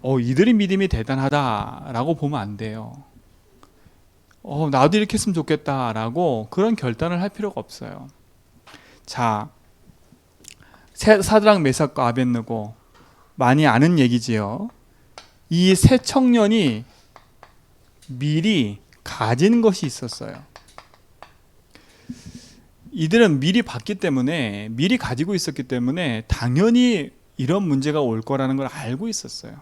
이들의 믿음이 대단하다라고 보면 안 돼요. 나도 이렇게 했으면 좋겠다라고 그런 결단을 할 필요가 없어요. 자, 사드락 메삭과 아벳느고, 많이 아는 얘기지요. 이 세 청년이 미리 가진 것이 있었어요. 이들은 미리 봤기 때문에, 미리 가지고 있었기 때문에 당연히 이런 문제가 올 거라는 걸 알고 있었어요.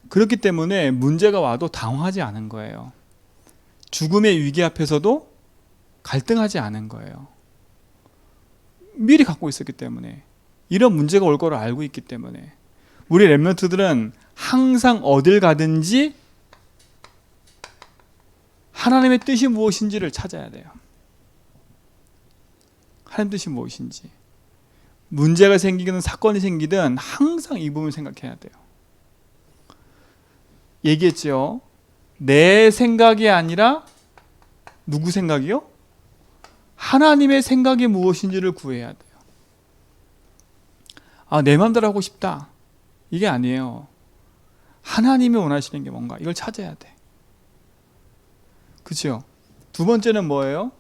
그렇기 때문에 문제가 와도 당황하지 않은 거예요. 죽음의 위기 앞에서도 갈등하지 않은 거예요. 미리 갖고 있었기 때문에, 이런 문제가 올 거를 알고 있기 때문에. 우리 렘넌트들은 항상 어딜 가든지 하나님의 뜻이 무엇인지를 찾아야 돼요. 하나님 뜻이 무엇인지. 문제가 생기든 사건이 생기든 항상 이 부분을 생각해야 돼요. 얘기했죠. 내 생각이 아니라 누구 생각이요? 하나님의 생각이 무엇인지를 구해야 돼요. 내 마음대로 하고 싶다, 이게 아니에요. 하나님이 원하시는 게 뭔가, 이걸 찾아야 돼. 그렇죠? 두 번째는 뭐예요?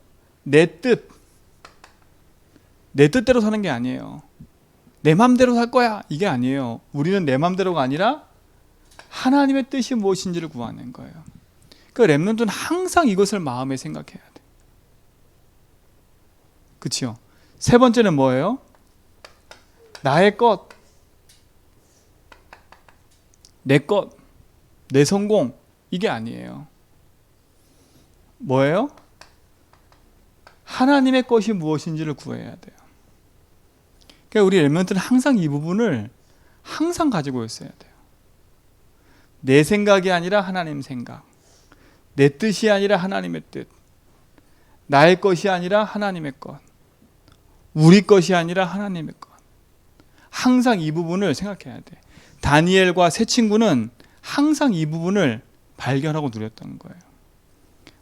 내 뜻대로 사는 게 아니에요. 내 마음대로 살 거야, 이게 아니에요. 우리는 내 마음대로가 아니라 하나님의 뜻이 무엇인지를 구하는 거예요. 그러니까 렘넌트는 항상 이것을 마음에 생각해야 돼. 그렇죠? 세 번째는 뭐예요? 나의 것, 내 것, 내 성공, 이게 아니에요. 뭐예요? 하나님의 것이 무엇인지를 구해야 돼요. 그러니까 우리 렘넌트는 항상 이 부분을 항상 가지고 있어야 돼요. 내 생각이 아니라 하나님 생각, 내 뜻이 아니라 하나님의 뜻, 나의 것이 아니라 하나님의 것, 우리 것이 아니라 하나님의 것. 항상 이 부분을 생각해야 돼. 다니엘과 세 친구는 항상 이 부분을 발견하고 누렸던 거예요.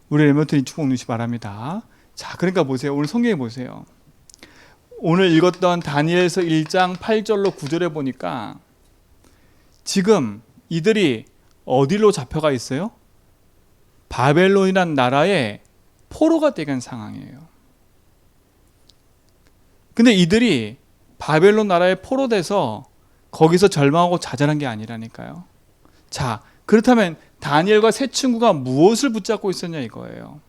우리 렘넌트는 축복 누리시 바랍니다. 자, 그러니까 보세요. 오늘 성경에 보세요. 오늘 읽었던 다니엘서 1장 8절로 9절에 보니까 지금 이들이 어디로 잡혀가 있어요? 바벨론이란 나라의 포로가 되는 상황이에요. 근데 이들이 바벨론 나라의 포로돼서 거기서 절망하고 좌절한 게 아니라니까요. 자, 그렇다면 다니엘과 세 친구가 무엇을 붙잡고 있었냐 이거예요.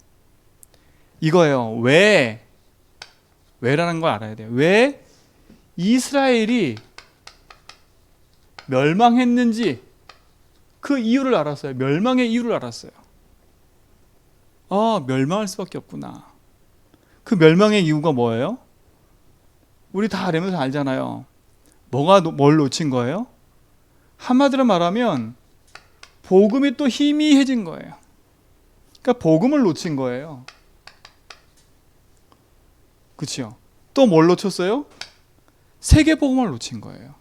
이거예요. 왜라는 걸 알아야 돼요. 왜 이스라엘이 멸망했는지 그 이유를 알았어요. 멸망의 이유를 알았어요. 멸망할 수밖에 없구나. 그 멸망의 이유가 뭐예요? 우리 다 알면서 알잖아요. 뭘 놓친 거예요? 한마디로 말하면 복음이 또 희미해진 거예요. 그러니까 복음을 놓친 거예요. 그렇죠? 또 뭘 놓쳤어요? 세계 복음을 놓친 거예요.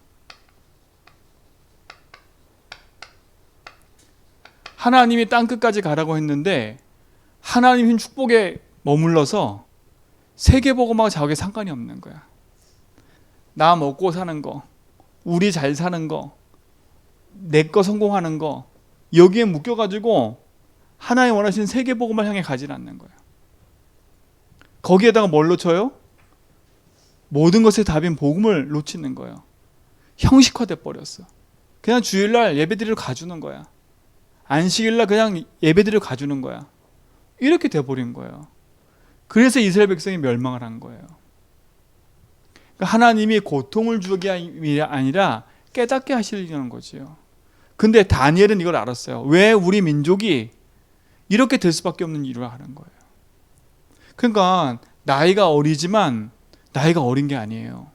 하나님이 땅끝까지 가라고 했는데 하나님 축복에 머물러서 세계 복음하고 자기에 상관이 없는 거야. 나 먹고 사는 거, 우리 잘 사는 거, 내 거 성공하는 거, 여기에 묶여가지고 하나님 원하시는 세계 복음을 향해 가지 않는 거예요. 거기에다가 뭘 놓쳐요? 모든 것의 답인 복음을 놓치는 거예요. 형식화돼 버렸어. 그냥 주일날 예배드리러 가주는 거야. 안식일날 그냥 예배드리러 가주는 거야. 이렇게 돼버린 거예요. 그래서 이스라엘 백성이 멸망을 한 거예요. 그러니까 하나님이 고통을 주기 아니라 깨닫게 하시려는 거지요. 근데 다니엘은 이걸 알았어요. 왜 우리 민족이 이렇게 될 수밖에 없는 이유를 아는 거예요. 그러니까 나이가 어리지만 나이가 어린 게 아니에요.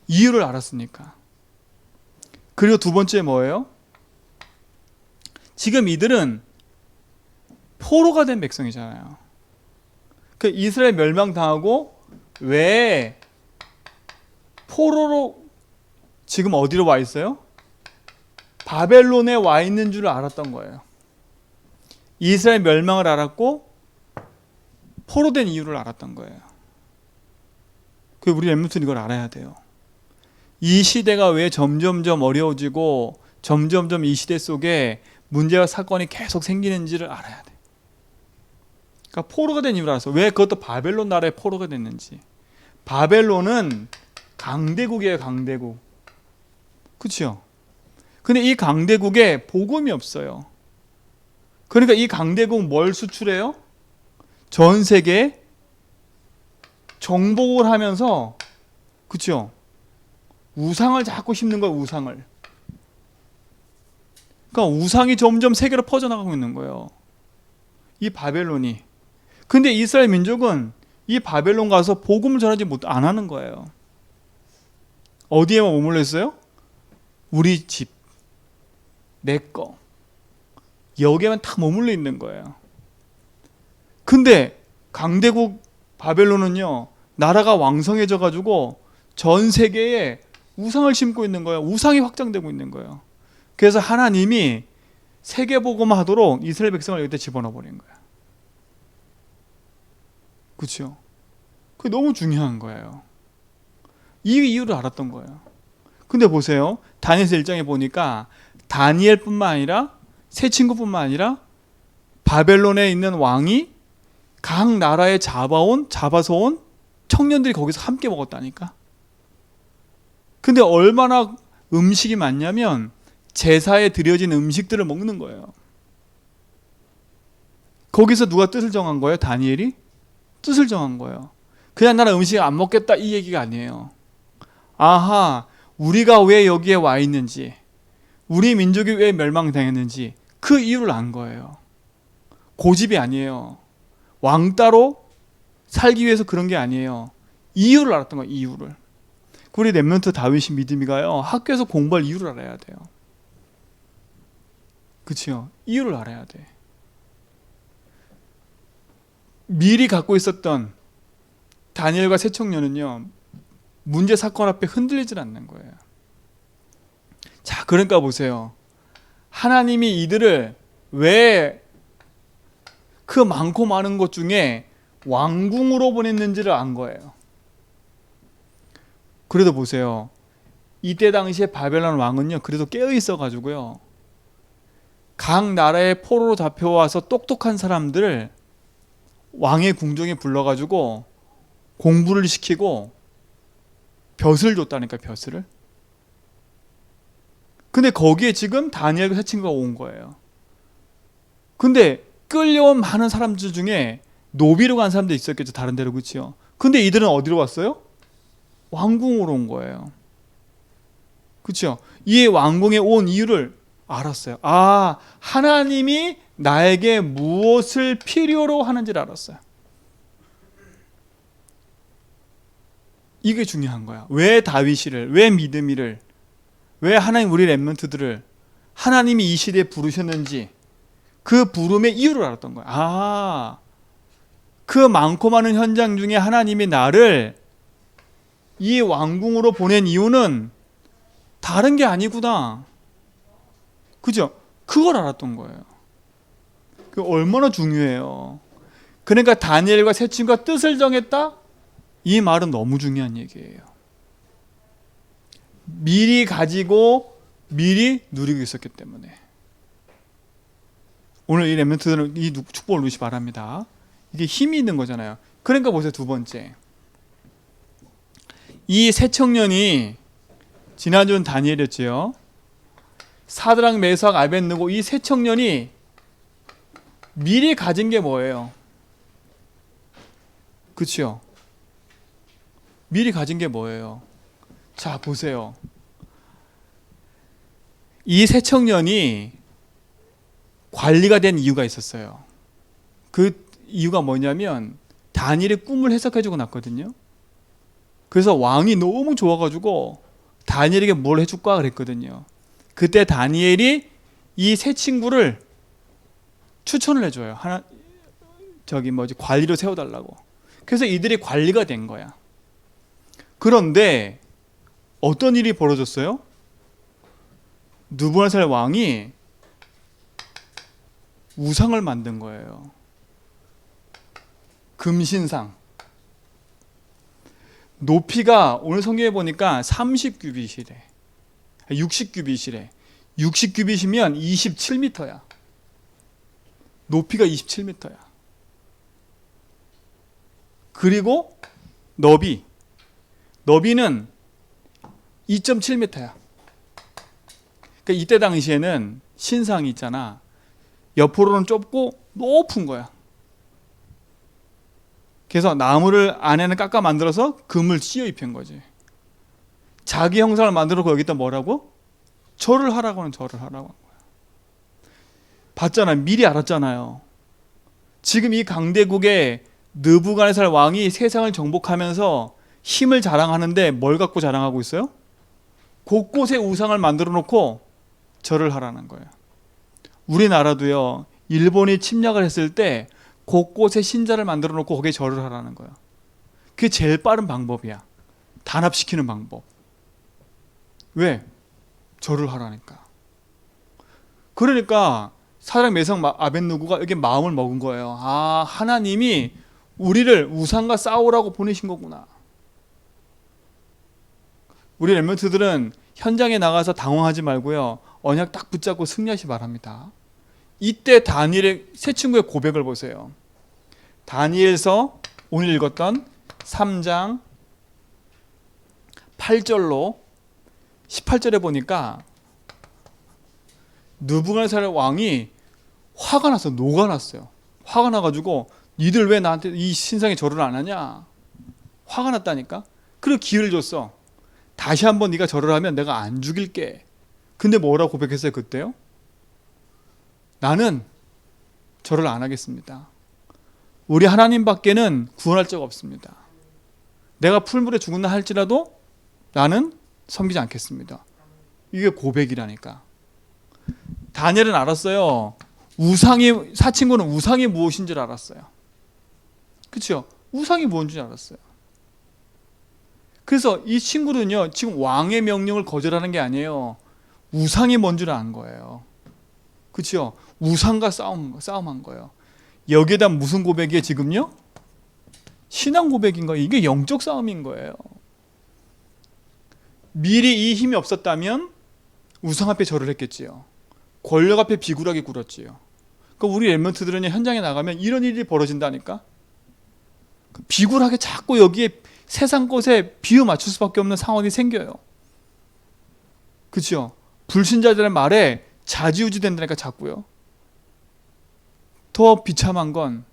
이유를 알았으니까. 그리고 두 번째 뭐예요? 지금 이들은 포로가 된 백성이잖아요. 그 이스라엘 멸망당하고 왜 포로로 지금 어디로 와 있어요? 바벨론에 와 있는 줄 알았던 거예요. 이스라엘 멸망을 알았고 포로된 이유를 알았던 거예요. 우리 렘넌트는 이걸 알아야 돼요. 이 시대가 왜 점점점 어려워지고 점점점 이 시대 속에 문제와 사건이 계속 생기는지를 알아야 돼. 그러니까 포로가 된 이유를 알았어. 왜 그것도 바벨론 나라의 포로가 됐는지. 바벨론은 강대국이에요, 강대국. 그렇죠? 근데 이 강대국에 복음이 없어요. 그러니까 이 강대국 뭘 수출해요? 전 세계에 정복을 하면서, 그렇죠? 우상을 자꾸 심는 거예요, 우상을. 그러니까 우상이 점점 세계로 퍼져나가고 있는 거예요, 이 바벨론이. 근데 이스라엘 민족은 이 바벨론 가서 복음을 전하지 안 하는 거예요. 어디에만 머물러 있어요? 우리 집, 내 거. 여기에만 다 머물러 있는 거예요. 근데 강대국 바벨론은요, 나라가 왕성해져 가지고 전 세계에 우상을 심고 있는 거예요. 우상이 확장되고 있는 거예요. 그래서 하나님이 세계복음 하도록 이스라엘 백성을 여기다 집어넣어 버린 거예요. 그렇죠? 그게 너무 중요한 거예요. 이 이유를 알았던 거예요. 근데 보세요. 다니엘서 1장에 보니까 다니엘뿐만 아니라 세 친구뿐만 아니라 바벨론에 있는 왕이 각 나라에 잡아서 온 청년들이 거기서 함께 먹었다니까. 근데 얼마나 음식이 많냐면 제사에 드려진 음식들을 먹는 거예요. 거기서 누가 뜻을 정한 거예요? 다니엘이? 뜻을 정한 거예요. 그냥 나는 음식 안 먹겠다 이 얘기가 아니에요. 아하, 우리가 왜 여기에 와 있는지, 우리 민족이 왜 멸망당했는지 그 이유를 안 거예요. 고집이 아니에요. 왕따로 살기 위해서 그런 게 아니에요. 이유를 알았던 거예요. 이유를. 우리 렘넌트 다윗이 믿음이가요, 학교에서 공부할 이유를 알아야 돼요. 그렇죠? 이유를 알아야 돼. 미리 갖고 있었던 다니엘과 세 청년은요, 문제 사건 앞에 흔들리질 않는 거예요. 자, 그러니까 보세요. 하나님이 이들을 왜 그 많고 많은 것 중에 왕궁으로 보냈는지를 안 거예요. 그래도 보세요. 이때 당시에 바벨론 왕은요, 그래도 깨어 있어 가지고요, 각 나라의 포로로 잡혀와서 똑똑한 사람들을 왕의 궁정에 불러가지고 공부를 시키고 벼슬을 줬다니까, 벼슬을. 근데 거기에 지금 다니엘과 세 친구가 온 거예요. 근데 끌려온 많은 사람들 중에 노비로 간 사람도 있었겠죠, 다른 데로. 그렇죠? 근데 이들은 어디로 왔어요? 왕궁으로 온 거예요. 그렇죠? 이 왕궁에 온 이유를 알았어요. 아, 하나님이 나에게 무엇을 필요로 하는지를 알았어요. 이게 중요한 거야. 왜 다윗이를, 왜 믿음이를, 왜 하나님 우리 렘넌트들을 하나님이 이 시대에 부르셨는지 그 부름의 이유를 알았던 거야. 아, 그 많고 많은 현장 중에 하나님이 나를 이 왕궁으로 보낸 이유는 다른 게 아니구나. 그죠? 그걸 알았던 거예요. 그 얼마나 중요해요. 그러니까 다니엘과 세 친구가 뜻을 정했다? 이 말은 너무 중요한 얘기예요. 미리 가지고 미리 누리고 있었기 때문에. 오늘 이 렘넌트들은 이 축복을 누리시 바랍니다. 이게 힘이 있는 거잖아요. 그러니까 보세요. 두 번째, 이 세 청년이, 지난주는 다니엘이었지요. 사드락, 메삭, 아벳느고, 이 세 청년이 미리 가진 게 뭐예요? 그렇죠? 미리 가진 게 뭐예요? 자, 보세요. 이 세 청년이 관리가 된 이유가 있었어요. 그 이유가 뭐냐면 다니엘의 꿈을 해석해주고 났거든요. 그래서 왕이 너무 좋아가지고 다니엘에게 뭘 해줄까 그랬거든요. 그때 다니엘이 이 세 친구를 추천을 해줘요. 관리로 세워달라고. 그래서 이들이 관리가 된 거야. 그런데 어떤 일이 벌어졌어요? 느부갓네살 왕이 우상을 만든 거예요. 금신상. 높이가 오늘 성경에 보니까 30규빗이래. 60규빗이래. 60규빗이면 27m야. 높이가 27m야. 그리고 너비는 2.7m야. 그러니까 이때 당시에는 신상이 있잖아. 옆으로는 좁고 높은 거야. 그래서 나무를 안에는 깎아 만들어서 금을 씌어 입힌 거지. 자기 형상을 만들어 여기다 뭐라고? 절을 하라고 하는 절을 하라고 한 거야. 봤잖아. 미리 알았잖아요. 지금 이 강대국의 느부갓네살 왕이 세상을 정복하면서 힘을 자랑하는데 뭘 갖고 자랑하고 있어요? 곳곳에 우상을 만들어 놓고 절을 하라는 거예요. 우리나라도요. 일본이 침략을 했을 때 곳곳에 신자를 만들어 놓고 거기에 절을 하라는 거예요. 그게 제일 빠른 방법이야. 단합시키는 방법. 왜? 절을 하라니까. 그러니까 사드락 메삭 아벳느고가 여기 마음을 먹은 거예요. 아, 하나님이 우리를 우상과 싸우라고 보내신 거구나. 우리 렘넌트들은 현장에 나가서 당황하지 말고요. 언약 딱 붙잡고 승리하시 바랍니다. 이때 다니엘의 세 친구의 고백을 보세요. 다니엘서 오늘 읽었던 3장 8절로 18절에 보니까 느부갓네살 왕이 화가 나서 녹아났어요. 화가 나가지고 니들 왜 나한테 이 신상에 절을 안 하냐? 화가 났다니까. 그리고 기회를 줬어. 다시 한번 네가 절을 하면 내가 안 죽일게. 근데 뭐라고 고백했어요 그때요? 나는 절을 안 하겠습니다. 우리 하나님밖에는 구원할 자가 없습니다. 내가 풀물에 죽는다 할지라도 나는 섬기지 않겠습니다. 이게 고백이라니까. 다니엘은 알았어요. 사친구는 우상이 무엇인 줄 알았어요. 그렇죠? 우상이 뭔지 알았어요. 그래서 이 친구는요, 지금 왕의 명령을 거절하는 게 아니에요. 우상이 뭔 줄 아는 거예요. 그렇죠? 우상과 싸움한 거예요. 여기에다 무슨 고백이에요 지금요? 신앙 고백인 거예요. 이게 영적 싸움인 거예요. 미리 이 힘이 없었다면 우상 앞에 절을 했겠지요. 권력 앞에 비굴하게 굴었지요. 그러니까 우리 렘넌트들은 현장에 나가면 이런 일이 벌어진다니까. 비굴하게 자꾸 여기에 세상 것에 비유 맞출 수밖에 없는 상황이 생겨요. 그렇죠? 불신자들의 말에 좌지우지 된다니까 자꾸요. 더 비참한 건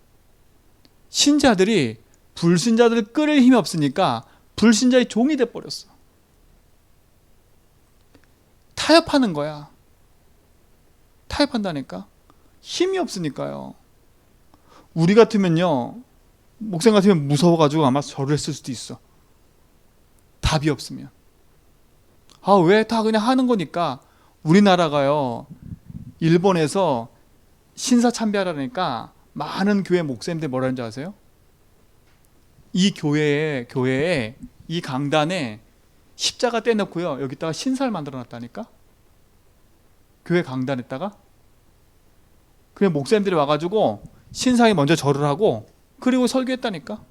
신자들이 불신자들을 끌을 힘이 없으니까 불신자의 종이 돼버렸어. 타협하는 거야. 타협한다니까. 힘이 없으니까요. 우리 같으면요, 목사님 같으면 무서워가지고 아마 절을 했을 수도 있어. 답이 없으면. 아, 왜? 다 그냥 하는 거니까. 우리나라가요, 일본에서 신사 참배하라니까 많은 교회 목사님들 뭐라는 줄 아세요? 이 교회에 이 강단에 십자가 떼놓고요, 여기다가 신사를 만들어 놨다니까. 교회 강단에다가. 그냥 목사님들이 와가지고 신상에 먼저 절을 하고 그리고 설교했다니까.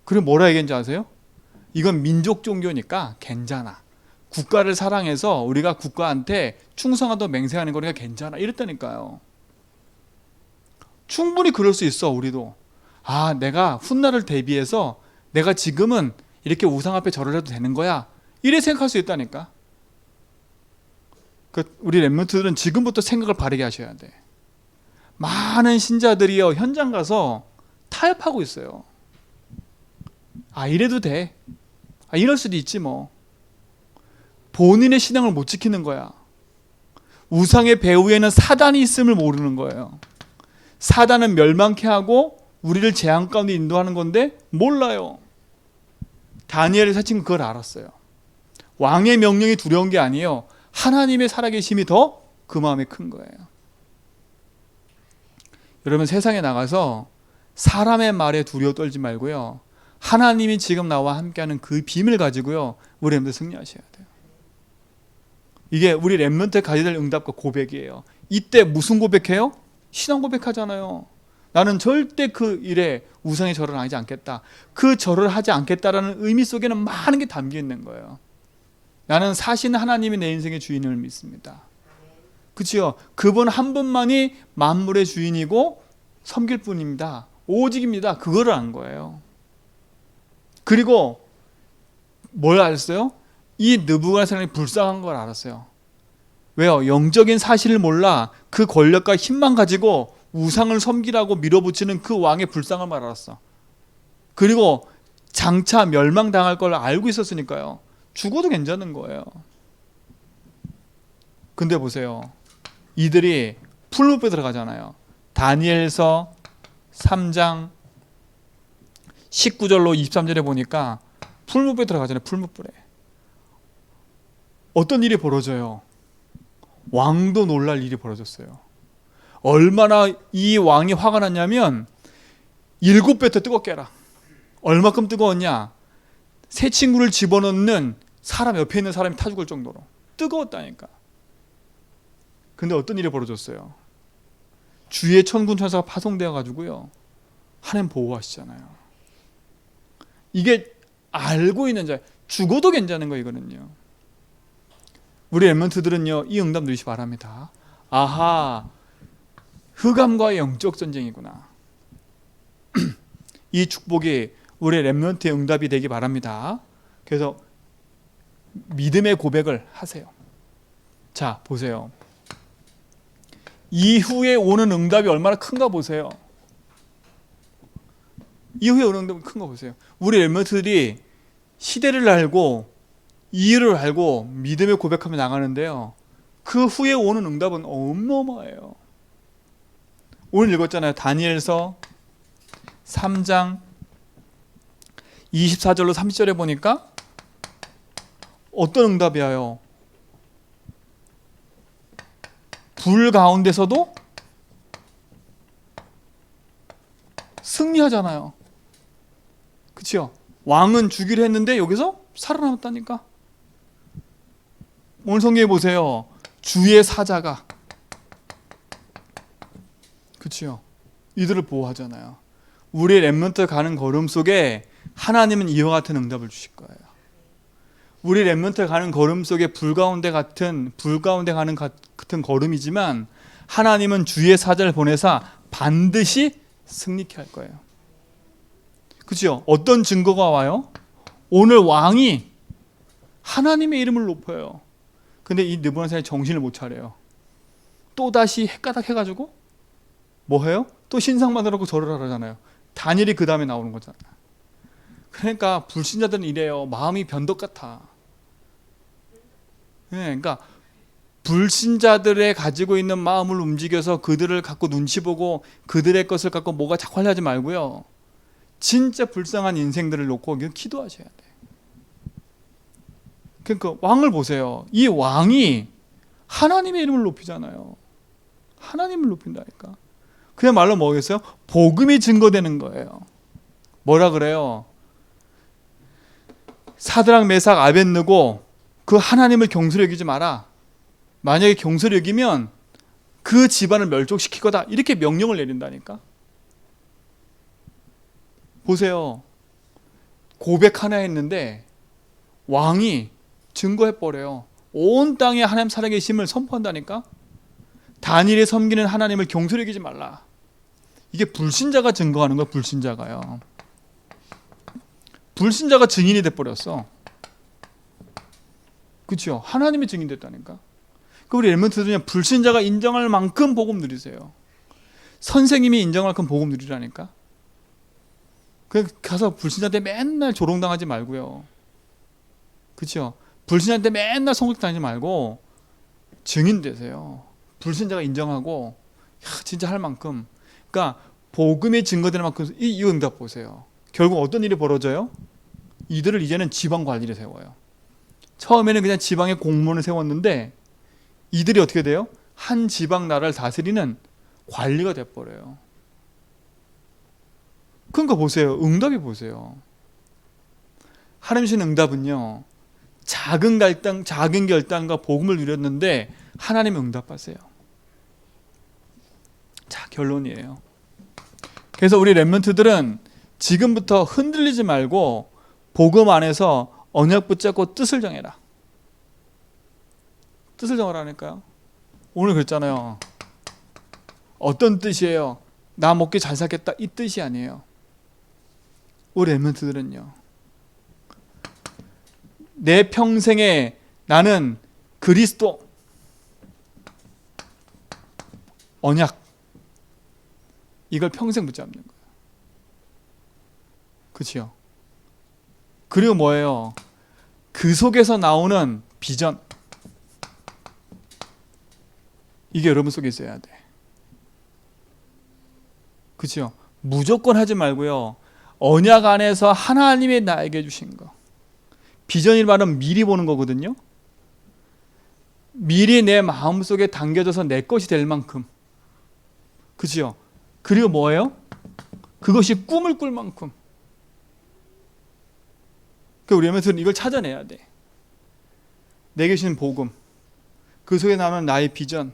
그리고 뭐라 얘기했는지 아세요? 이건 민족 종교니까 괜찮아. 국가를 사랑해서 우리가 국가한테 충성하도록 맹세하는 거니까 괜찮아. 이랬다니까요. 충분히 그럴 수 있어. 우리도. 아, 내가 훗날을 대비해서 내가 지금은 이렇게 우상 앞에 절을 해도 되는 거야. 이래 생각할 수 있다니까. 우리 렘넌트들은 지금부터 생각을 바르게 하셔야 돼. 많은 신자들이요, 현장 가서 타협하고 있어요. 아, 이래도 돼. 아, 이럴 수도 있지 뭐. 본인의 신앙을 못 지키는 거야. 우상의 배후에는 사단이 있음을 모르는 거예요. 사단은 멸망케 하고 우리를 재앙 가운데 인도하는 건데 몰라요. 다니엘의 사칭은 그걸 알았어요. 왕의 명령이 두려운 게 아니에요. 하나님의 살아계심이 더 그 마음에 큰 거예요. 여러분, 세상에 나가서 사람의 말에 두려워 떨지 말고요, 하나님이 지금 나와 함께하는 그 빔을 가지고요, 우리 렘넌트 승리하셔야 돼요. 이게 우리 렘넌트에 가져야 될 응답과 고백이에요. 이때 무슨 고백해요? 신앙 고백하잖아요. 나는 절대 그 일에 우상에 절을 하지 않겠다. 그 절을 하지 않겠다라는 의미 속에는 많은 게 담겨 있는 거예요. 나는 사신 하나님이 내 인생의 주인을 믿습니다. 그렇죠? 그분 한 분만이 만물의 주인이고 섬길 뿐입니다. 오직입니다. 그거를 안 거예요. 그리고 뭘 알았어요? 이 느부갓네살이 불쌍한 걸 알았어요. 왜요? 영적인 사실을 몰라 그 권력과 힘만 가지고 우상을 섬기라고 밀어붙이는 그 왕의 불쌍함을 알았어. 그리고 장차 멸망당할 걸 알고 있었으니까요. 죽어도 괜찮은 거예요. 근데 보세요. 이들이 풀무불에 들어가잖아요. 다니엘서 3장 19절로 23절에 보니까 풀무불에 들어가잖아요. 풀무불에. 어떤 일이 벌어져요? 왕도 놀랄 일이 벌어졌어요. 얼마나 이 왕이 화가 났냐면 7배 더 뜨겁게 해라. 얼마큼 뜨거웠냐? 새 친구를 집어넣는 사람 옆에 있는 사람이 타 죽을 정도로 뜨거웠다니까. 근데 어떤 일이 벌어졌어요? 주의 천군 천사가 파송되어 가지고요. 하나님 보호하시잖아요. 이게 알고 있는 자, 죽어도 괜찮은 거 이거는요. 우리 랩런트들은요, 이 응답 누리시 바랍니다. 아하, 흑암과의 영적 전쟁이구나. 이 축복이 우리 랩런트의 응답이 되기 바랍니다. 그래서 믿음의 고백을 하세요. 자, 보세요. 이후에 오는 응답이 얼마나 큰가 보세요. 이후에 오는 응답이 큰 거 보세요. 우리 랩런트들이 시대를 알고 이유를 알고 믿음의 고백하며 나가는데요. 그 후에 오는 응답은 어마어마해요. 오늘 읽었잖아요. 다니엘서 3장 24절로 30절에 보니까 어떤 응답이에요? 불 가운데서도 승리하잖아요. 그렇죠? 왕은 죽이려 했는데 여기서 살아남았다니까. 오늘 성경에 보세요. 주의 사자가, 그렇죠? 이들을 보호하잖아요. 우리 렘넌트 가는 걸음 속에 하나님은 이와 같은 응답을 주실 거예요. 우리 렘넌트 가는 걸음 속에 불 가운데 가는 같은 걸음이지만 하나님은 주의 사자를 보내사 반드시 승리케 할 거예요. 그렇죠? 어떤 증거가 와요? 오늘 왕이 하나님의 이름을 높여요. 근데 이 느부갓네살이 정신을 못 차려요. 또다시 헷가닥 해가지고 뭐 해요? 또 신상 만들고 절을 하잖아요. 다니엘이 그 다음에 나오는 거잖아요. 그러니까 불신자들은 이래요. 마음이 변덕 같아. 네, 그러니까 불신자들의 가지고 있는 마음을 움직여서 그들을 갖고 눈치 보고 그들의 것을 갖고 뭐가 자꾸 하지 말고요. 진짜 불쌍한 인생들을 놓고 기도하셔야 돼. 그러니까 왕을 보세요. 이 왕이 하나님의 이름을 높이잖아요. 하나님을 높인다니까. 그야말로 뭐겠어요? 복음이 증거되는 거예요. 뭐라 그래요? 사드락 메삭 아벳느고 그 하나님을 경솔히 여기지 마라. 만약에 경솔히 여기면 그 집안을 멸족시킬 거다. 이렇게 명령을 내린다니까. 보세요. 고백 하나 했는데 왕이 증거해버려요. 온 땅에 하나님 살아계심을 선포한다니까. 다니엘이 섬기는 하나님을 경솔히 여기지 말라. 이게 불신자가 증거하는 거야. 불신자가요. 불신자가 증인이 돼버렸어. 그렇죠? 하나님이 증인됐다니까. 우리 렘넌트들은 불신자가 인정할 만큼 복음 누리세요. 선생님이 인정할 만큼 복음 누리라니까. 가서 불신자한테 맨날 조롱당하지 말고요. 그렇죠? 불신자한테 맨날 성격당하지 말고 증인 되세요. 불신자가 인정하고 진짜 할 만큼. 그러니까 복음이 증거되는 만큼 이 응답 보세요. 결국 어떤 일이 벌어져요? 이들을 이제는 지방 관리를 세워요. 처음에는 그냥 지방에 공무원을 세웠는데 이들이 어떻게 돼요? 한 지방 나라를 다스리는 관리가 돼버려요. 그러니까 보세요. 응답이 보세요. 하나님 주신 응답은요. 작은 결단과 복음을 누렸는데 하나님이 응답하세요. 자, 결론이에요. 그래서 우리 렘넌트들은 지금부터 흔들리지 말고 복음 안에서 언약 붙잡고 뜻을 정해라. 뜻을 정하라니까요. 오늘 그랬잖아요. 어떤 뜻이에요? 나 먹기 잘 살겠다 이 뜻이 아니에요. 우리 렘넌트들은요, 내 평생에 나는 그리스도 언약, 이걸 평생 붙잡는 거예요. 그렇죠? 그리고 뭐예요? 그 속에서 나오는 비전, 이게 여러분 속에 있어야 돼. 그렇죠? 무조건 하지 말고요, 언약 안에서 하나님이 나에게 주신 거, 비전이 말은 미리 보는 거거든요. 미리 내 마음속에 담겨져서 내 것이 될 만큼. 그렇죠? 그리고 뭐예요? 그것이 꿈을 꿀 만큼. 그러니까 우리 렘넌트는 이걸 찾아내야 돼. 내게 주신 복음, 그 속에 나오는 나의 비전,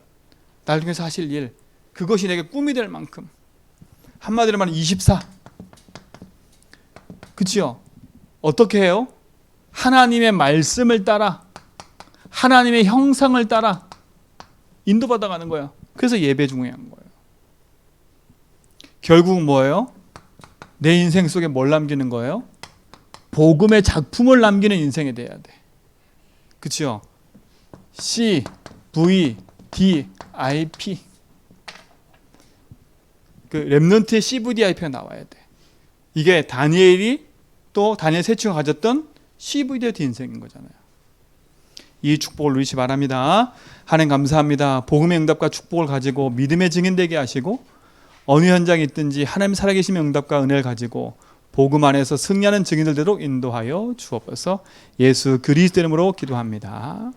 날 중에서 하실 일, 그것이 내게 꿈이 될 만큼. 한마디로 말하면 24. 그렇죠? 어떻게 해요? 하나님의 말씀을 따라, 하나님의 형상을 따라 인도받아 가는 거예요. 그래서 예배 중요한 거예요. 결국 뭐예요? 내 인생 속에 뭘 남기는 거예요? 복음의 작품을 남기는 인생이 돼야 돼. 그렇죠? C, V, D, I, P. 그 렘넌트의 CVDIP가 나와야 돼. 이게 다니엘이 또 다니엘 세추가 가졌던 CVD 인생인 거잖아요. 이 축복을 누리시 바랍니다. 하나님 감사합니다. 복음의 응답과 축복을 가지고 믿음의 증인 되게 하시고, 어느 현장에 있든지 하나님 살아계심의 응답과 은혜를 가지고 복음 안에서 승리하는 증인들대로 인도하여 주옵소서. 예수 그리스도 이름으로 기도합니다.